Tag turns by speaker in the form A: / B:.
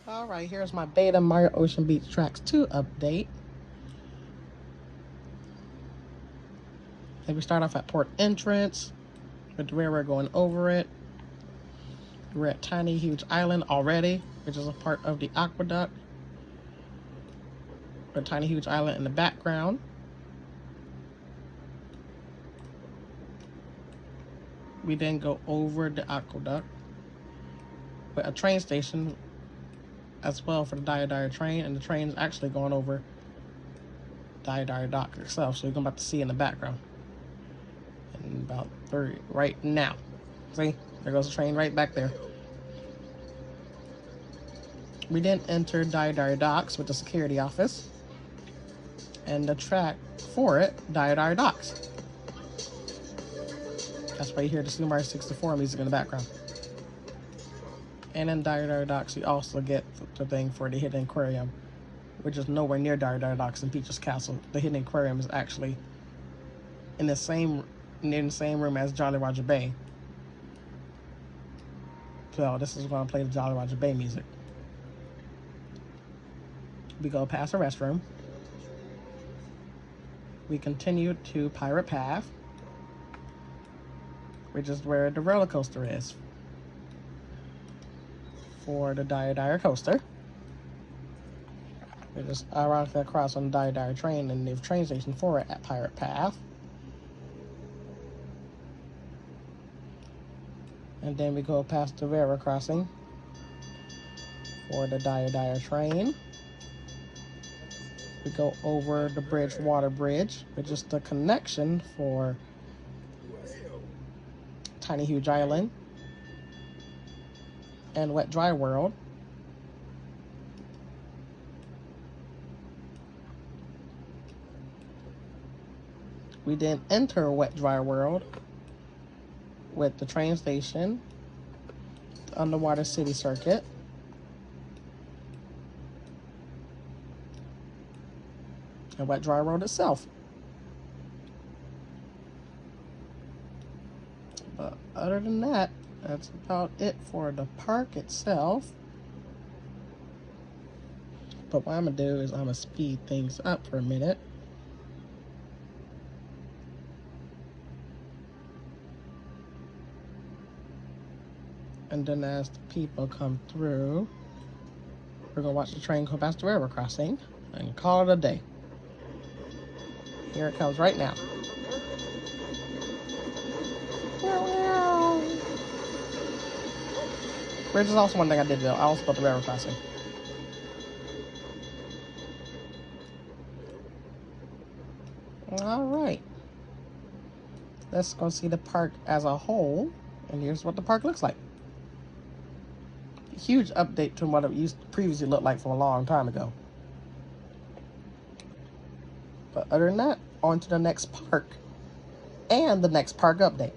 A: Alright, here's my beta Mario Ocean Beach Tracks 2 update. And we start off at port entrance with the railroad going over it. We're at Tiny Huge Island already, which is a part of the aqueduct. With Tiny Huge Island in the background. We then go over the aqueduct with a train station as well for the Dire train, and the train is actually going over Dire Dock itself, so you're about to see in the background. And about 30 right now. See, there goes the train right back there. We then enter Dire Docks with the security office and the track for it, Dire Docks. That's why you hear the Super Mario 64 music in the background. And in Dire Docks, you also get the thing for the hidden aquarium, which is nowhere near Dire Docks in Peach's Castle. The hidden aquarium is actually in the same room as Jolly Roger Bay. So this is going to play the Jolly Roger Bay music. We go past the restroom. We continue to Pirate Path, which is where the roller coaster is for the Dire coaster. We just ironically across on the Dire train, and the train station for it at Pirate Path. And then we go past the railroad crossing for the Dire train. We go over the water bridge, which is the connection for Tiny Huge Island and Wet Dry World. We then enter Wet Dry World with the train station, the Underwater City Circuit, and Wet Dry World itself. But other than that, that's about it for the park itself. But what I'm going to do is I'm going to speed things up for a minute. And then as the people come through, we're going to watch the train go past the railroad crossing and call it a day. Here it comes right now. Bridge is also one thing I did though. I also built the railroad crossing. Alright. Let's go see the park as a whole. And here's what the park looks like. Huge update to what it used to previously look like from a long time ago. But other than that, on to the next park and the next park update.